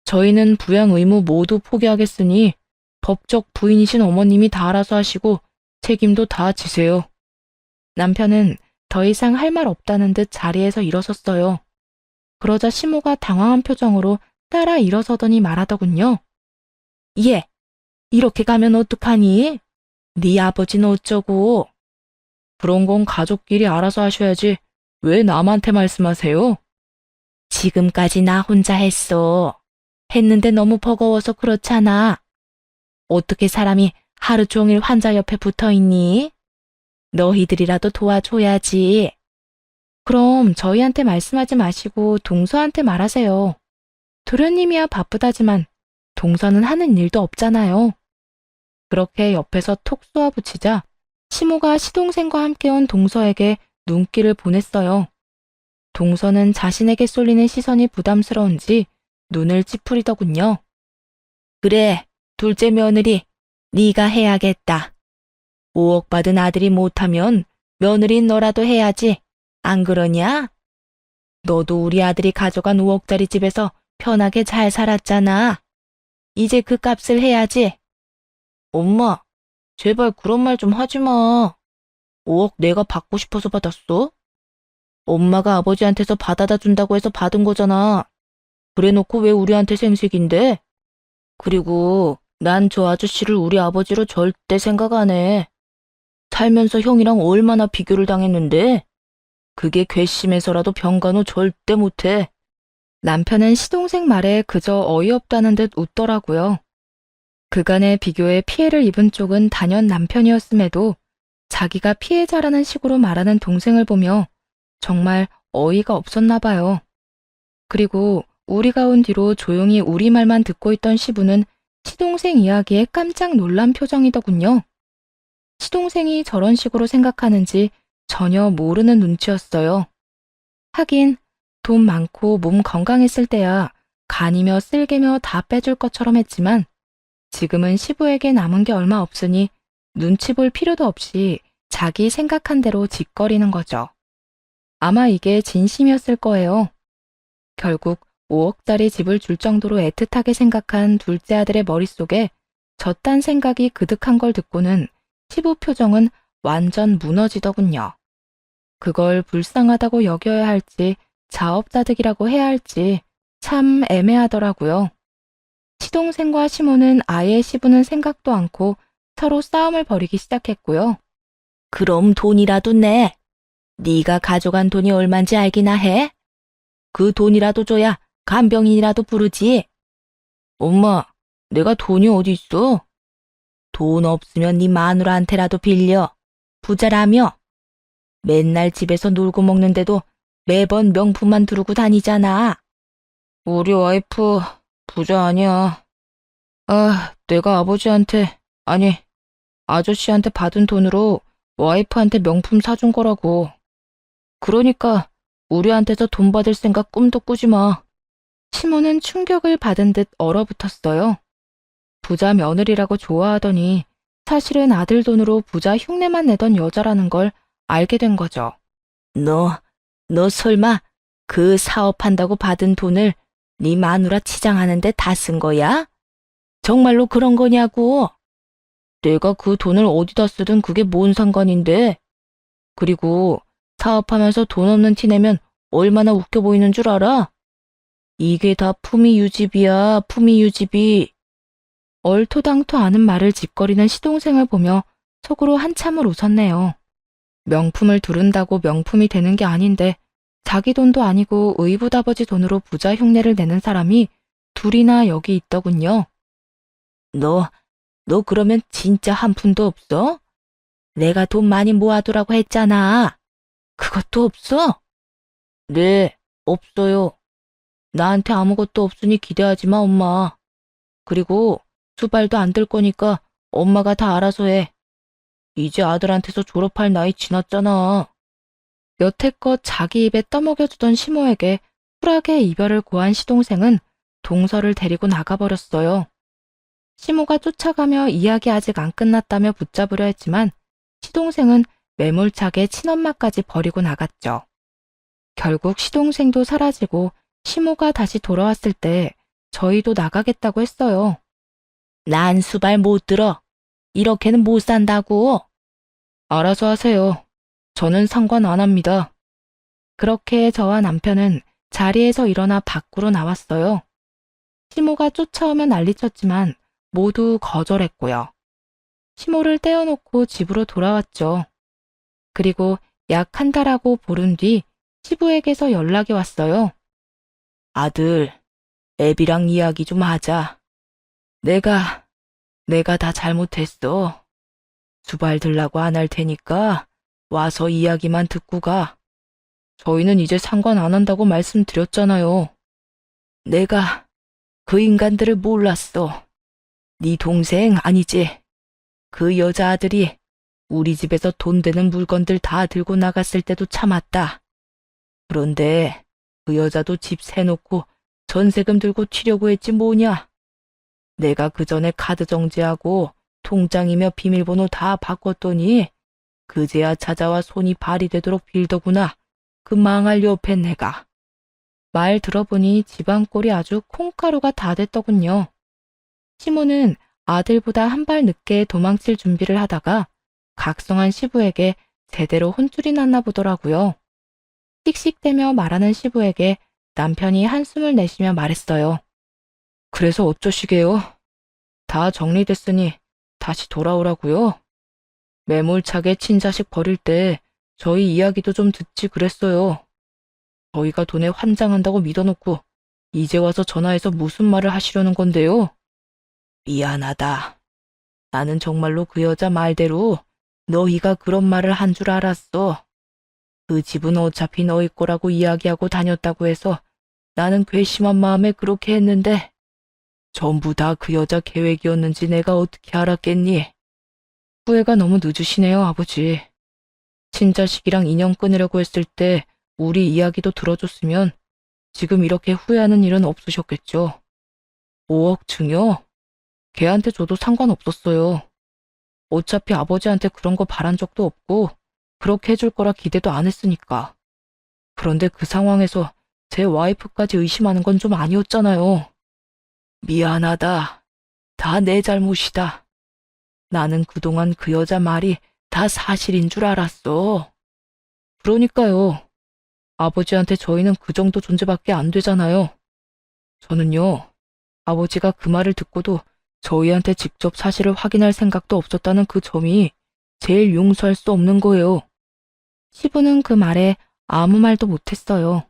저희는 부양 의무 모두 포기하겠으니 법적 부인이신 어머님이 다 알아서 하시고 책임도 다 지세요. 남편은 더 이상 할 말 없다는 듯 자리에서 일어섰어요. 그러자 시모가 당황한 표정으로 따라 일어서더니 말하더군요. 얘, 이렇게 가면 어떡하니? 네 아버지는 어쩌고? 그런 건 가족끼리 알아서 하셔야지 왜 남한테 말씀하세요? 지금까지 나 혼자 했어. 했는데 너무 버거워서 그렇잖아. 어떻게 사람이 하루 종일 환자 옆에 붙어 있니? 너희들이라도 도와줘야지. 그럼 저희한테 말씀하지 마시고 동서한테 말하세요. 도련님이야 바쁘다지만 동서는 하는 일도 없잖아요. 그렇게 옆에서 톡 쏘아붙이자 시모가 시동생과 함께 온 동서에게 눈길을 보냈어요. 동서는 자신에게 쏠리는 시선이 부담스러운지 눈을 찌푸리더군요. 그래, 둘째 며느리, 네가 해야겠다. 5억 받은 아들이 못하면 며느리는 너라도 해야지. 안 그러냐? 너도 우리 아들이 가져간 5억짜리 집에서 편하게 잘 살았잖아. 이제 그 값을 해야지. 엄마, 제발 그런 말 좀 하지 마. 5억 내가 받고 싶어서 받았어? 엄마가 아버지한테서 받아다 준다고 해서 받은 거잖아. 그래놓고 왜 우리한테 생색인데? 그리고 난 저 아저씨를 우리 아버지로 절대 생각 안 해. 살면서 형이랑 얼마나 비교를 당했는데? 그게 괘씸해서라도 병간호 절대 못해. 남편은 시동생 말에 그저 어이없다는 듯 웃더라고요. 그간의 비교에 피해를 입은 쪽은 단연 남편이었음에도 자기가 피해자라는 식으로 말하는 동생을 보며 정말 어이가 없었나 봐요. 그리고 우리가 온 뒤로 조용히 우리 말만 듣고 있던 시부는 시동생 이야기에 깜짝 놀란 표정이더군요. 시동생이 저런 식으로 생각하는지 전혀 모르는 눈치였어요. 하긴 돈 많고 몸 건강했을 때야 간이며 쓸개며 다 빼줄 것처럼 했지만 지금은 시부에게 남은 게 얼마 없으니 눈치 볼 필요도 없이 자기 생각한 대로 짓거리는 거죠. 아마 이게 진심이었을 거예요. 결국 5억짜리 집을 줄 정도로 애틋하게 생각한 둘째 아들의 머릿속에 저딴 생각이 그득한 걸 듣고는 시부 표정은 완전 무너지더군요. 그걸 불쌍하다고 여겨야 할지 자업자득이라고 해야 할지 참 애매하더라고요. 시동생과 시모는 아예 시부는 생각도 않고 서로 싸움을 벌이기 시작했고요. 그럼 돈이라도 내. 네가 가져간 돈이 얼만지 알기나 해? 그 돈이라도 줘야 간병인이라도 부르지. 엄마, 내가 돈이 어디 있어? 돈 없으면 네 마누라한테라도 빌려. 부자라며. 맨날 집에서 놀고 먹는데도 매번 명품만 두르고 다니잖아. 우리 와이프 부자 아니야. 아, 내가 아버지한테, 아니, 아저씨한테 받은 돈으로 와이프한테 명품 사준 거라고. 그러니까 우리한테서 돈 받을 생각 꿈도 꾸지 마. 시모는 충격을 받은 듯 얼어붙었어요. 부자 며느리라고 좋아하더니 사실은 아들 돈으로 부자 흉내만 내던 여자라는 걸 알게 된 거죠. 너 설마 그 사업한다고 받은 돈을 네 마누라 치장하는데 다 쓴 거야? 정말로 그런 거냐고? 내가 그 돈을 어디다 쓰든 그게 뭔 상관인데. 그리고 사업하면서 돈 없는 티 내면 얼마나 웃겨 보이는 줄 알아? 이게 다 품위 유지비야, 품위 유지비. 얼토당토 않은 말을 짓거리는 시동생을 보며 속으로 한참을 웃었네요. 명품을 두른다고 명품이 되는 게 아닌데 자기 돈도 아니고 의붓아버지 돈으로 부자 흉내를 내는 사람이 둘이나 여기 있더군요. 너 그러면 진짜 한 푼도 없어? 내가 돈 많이 모아두라고 했잖아. 그것도 없어? 네, 없어요. 나한테 아무것도 없으니 기대하지 마, 엄마. 그리고 수발도 안 들 거니까 엄마가 다 알아서 해. 이제 아들한테서 졸업할 나이 지났잖아. 여태껏 자기 입에 떠먹여주던 시모에게 쿨하게 이별을 고한 시동생은 동서를 데리고 나가버렸어요. 시모가 쫓아가며 이야기 아직 안 끝났다며 붙잡으려 했지만 시동생은 매몰차게 친엄마까지 버리고 나갔죠. 결국 시동생도 사라지고 시모가 다시 돌아왔을 때 저희도 나가겠다고 했어요. 난 수발 못 들어. 이렇게는 못 산다고. 알아서 하세요. 저는 상관 안 합니다. 그렇게 저와 남편은 자리에서 일어나 밖으로 나왔어요. 시모가 쫓아오면 난리쳤지만 모두 거절했고요. 시모를 떼어놓고 집으로 돌아왔죠. 그리고 약 한 달하고 보름 뒤 시부에게서 연락이 왔어요. 아들, 애비랑 이야기 좀 하자. 내가 다 잘못했어. 수발 들라고 안 할 테니까 와서 이야기만 듣고 가. 저희는 이제 상관 안 한다고 말씀드렸잖아요. 내가 그 인간들을 몰랐어. 네 동생 아니지? 그 여자아들이 우리 집에서 돈 되는 물건들 다 들고 나갔을 때도 참았다. 그런데 그 여자도 집 세놓고 전세금 들고 튀려고 했지 뭐냐. 내가 그 전에 카드 정지하고 통장이며 비밀번호 다 바꿨더니 그제야 찾아와 손이 발이 되도록 빌더구나. 그 망할 옆에 내가. 말 들어보니 집안 꼴이 아주 콩가루가 다 됐더군요. 시모는 아들보다 한 발 늦게 도망칠 준비를 하다가 각성한 시부에게 제대로 혼쭐이 났나 보더라고요. 씩씩대며 말하는 시부에게 남편이 한숨을 내쉬며 말했어요. 그래서 어쩌시게요? 다 정리됐으니 다시 돌아오라고요? 매몰차게 친자식 버릴 때 저희 이야기도 좀 듣지 그랬어요. 저희가 돈에 환장한다고 믿어놓고 이제 와서 전화해서 무슨 말을 하시려는 건데요? 미안하다. 나는 정말로 그 여자 말대로 너희가 그런 말을 한 줄 알았어. 그 집은 어차피 너희 거라고 이야기하고 다녔다고 해서 나는 괘씸한 마음에 그렇게 했는데 전부 다 그 여자 계획이었는지 내가 어떻게 알았겠니? 후회가 너무 늦으시네요, 아버지. 친자식이랑 인연 끊으려고 했을 때 우리 이야기도 들어줬으면 지금 이렇게 후회하는 일은 없으셨겠죠. 5억 증여? 걔한테 줘도 상관없었어요. 어차피 아버지한테 그런 거 바란 적도 없고 그렇게 해줄 거라 기대도 안 했으니까. 그런데 그 상황에서 제 와이프까지 의심하는 건 좀 아니었잖아요. 미안하다. 다 내 잘못이다. 나는 그동안 그 여자 말이 다 사실인 줄 알았어. 그러니까요. 아버지한테 저희는 그 정도 존재밖에 안 되잖아요. 저는요, 아버지가 그 말을 듣고도 저희한테 직접 사실을 확인할 생각도 없었다는 그 점이 제일 용서할 수 없는 거예요. 시부는 그 말에 아무 말도 못했어요.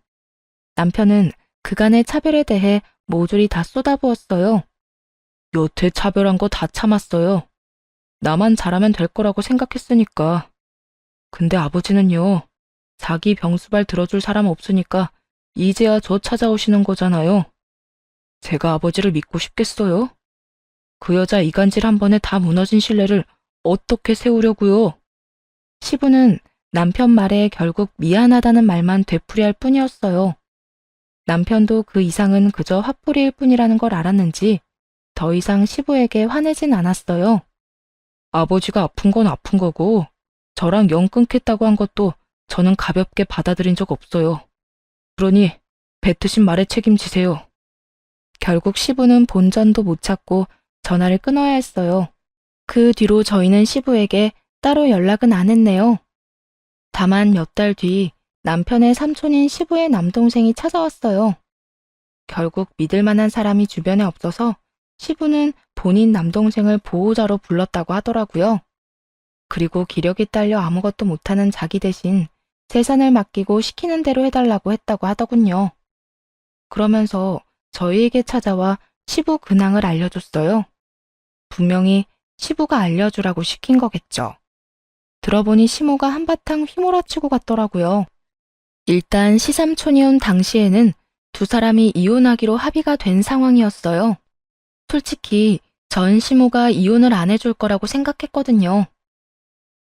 남편은 그간의 차별에 대해 모조리 다 쏟아부었어요. 여태 차별한 거 다 참았어요. 나만 잘하면 될 거라고 생각했으니까. 근데 아버지는요, 자기 병수발 들어줄 사람 없으니까 이제야 저 찾아오시는 거잖아요. 제가 아버지를 믿고 싶겠어요? 그 여자 이간질 한 번에 다 무너진 신뢰를 어떻게 세우려고요? 시부는 남편 말에 결국 미안하다는 말만 되풀이할 뿐이었어요. 남편도 그 이상은 그저 화풀이일 뿐이라는 걸 알았는지 더 이상 시부에게 화내진 않았어요. 아버지가 아픈 건 아픈 거고 저랑 영 끊겠다고 한 것도 저는 가볍게 받아들인 적 없어요. 그러니 뱉으신 말에 책임지세요. 결국 시부는 본전도 못 찾고 전화를 끊어야 했어요. 그 뒤로 저희는 시부에게 따로 연락은 안 했네요. 다만 몇 달 뒤 남편의 삼촌인 시부의 남동생이 찾아왔어요. 결국 믿을 만한 사람이 주변에 없어서 시부는 본인 남동생을 보호자로 불렀다고 하더라고요. 그리고 기력이 딸려 아무것도 못하는 자기 대신 재산을 맡기고 시키는 대로 해달라고 했다고 하더군요. 그러면서 저희에게 찾아와 시부 근황을 알려줬어요. 분명히 시부가 알려주라고 시킨 거겠죠. 들어보니 시모가 한바탕 휘몰아치고 갔더라고요. 일단 시삼촌이 온 당시에는 두 사람이 이혼하기로 합의가 된 상황이었어요. 솔직히 전 시모가 이혼을 안 해줄 거라고 생각했거든요.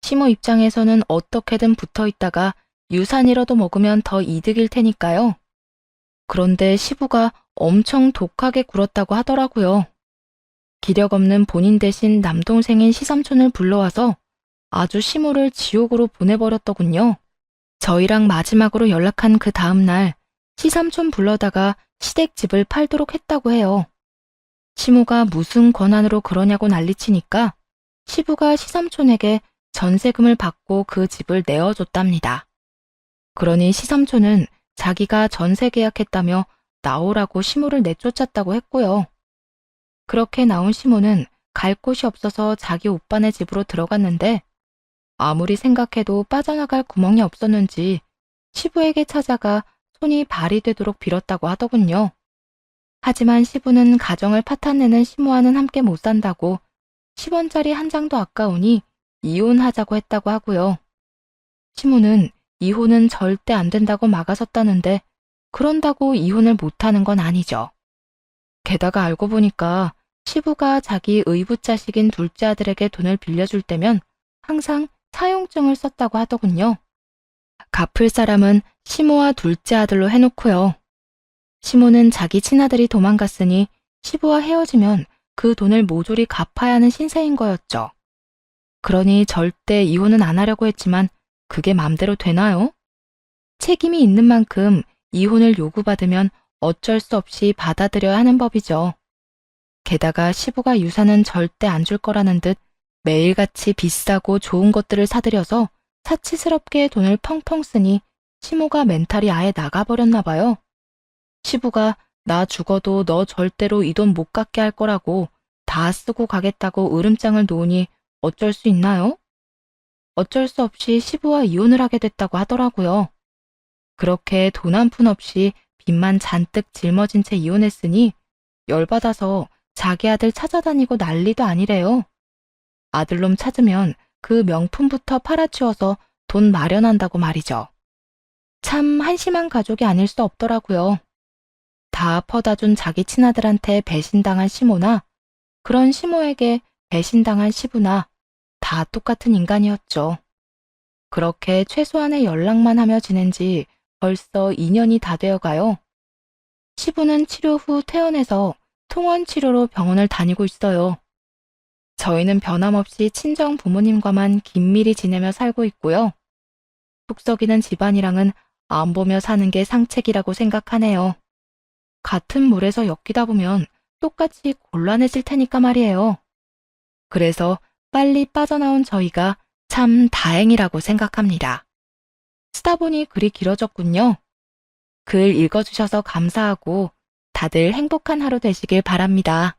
시모 입장에서는 어떻게든 붙어 있다가 유산이라도 먹으면 더 이득일 테니까요. 그런데 시부가 엄청 독하게 굴었다고 하더라고요. 기력 없는 본인 대신 남동생인 시삼촌을 불러와서 아주 시모를 지옥으로 보내버렸더군요. 저희랑 마지막으로 연락한 그 다음날 시삼촌 불러다가 시댁집을 팔도록 했다고 해요. 시모가 무슨 권한으로 그러냐고 난리치니까 시부가 시삼촌에게 전세금을 받고 그 집을 내어줬답니다. 그러니 시삼촌은 자기가 전세 계약했다며 나오라고 시모를 내쫓았다고 했고요. 그렇게 나온 시모는 갈 곳이 없어서 자기 오빠네 집으로 들어갔는데 아무리 생각해도 빠져나갈 구멍이 없었는지 시부에게 찾아가 손이 발이 되도록 빌었다고 하더군요. 하지만 시부는 가정을 파탄내는 시모와는 함께 못 산다고 10원짜리 한 장도 아까우니 이혼하자고 했다고 하고요. 시모는 이혼은 절대 안 된다고 막아섰다는데 그런다고 이혼을 못하는 건 아니죠. 게다가 알고 보니까 시부가 자기 의붓자식인 둘째 아들에게 돈을 빌려줄 때면 항상 사용증을 썼다고 하더군요. 갚을 사람은 시모와 둘째 아들로 해놓고요. 시모는 자기 친아들이 도망갔으니 시부와 헤어지면 그 돈을 모조리 갚아야 하는 신세인 거였죠. 그러니 절대 이혼은 안 하려고 했지만 그게 맘대로 되나요? 책임이 있는 만큼 이혼을 요구받으면 어쩔 수 없이 받아들여야 하는 법이죠. 게다가 시부가 유산은 절대 안 줄 거라는 듯 매일같이 비싸고 좋은 것들을 사들여서 사치스럽게 돈을 펑펑 쓰니 시모가 멘탈이 아예 나가버렸나 봐요. 시부가 나 죽어도 너 절대로 이 돈 못 갚게 할 거라고 다 쓰고 가겠다고 으름장을 놓으니 어쩔 수 있나요? 어쩔 수 없이 시부와 이혼을 하게 됐다고 하더라고요. 그렇게 돈 한 푼 없이 빚만 잔뜩 짊어진 채 이혼했으니 열받아서 자기 아들 찾아다니고 난리도 아니래요. 아들놈 찾으면 그 명품부터 팔아치워서 돈 마련한다고 말이죠. 참 한심한 가족이 아닐 수 없더라고요. 다 퍼다 준 자기 친아들한테 배신당한 시모나 그런 시모에게 배신당한 시부나 다 똑같은 인간이었죠. 그렇게 최소한의 연락만 하며 지낸 지 벌써 2년이 다 되어가요. 시부는 치료 후 퇴원해서 통원 치료로 병원을 다니고 있어요. 저희는 변함없이 친정 부모님과만 긴밀히 지내며 살고 있고요. 속 썩이는 집안이랑은 안 보며 사는 게 상책이라고 생각하네요. 같은 물에서 엮이다 보면 똑같이 곤란해질 테니까 말이에요. 그래서 빨리 빠져나온 저희가 참 다행이라고 생각합니다. 쓰다 보니 글이 길어졌군요. 글 읽어주셔서 감사하고 다들 행복한 하루 되시길 바랍니다.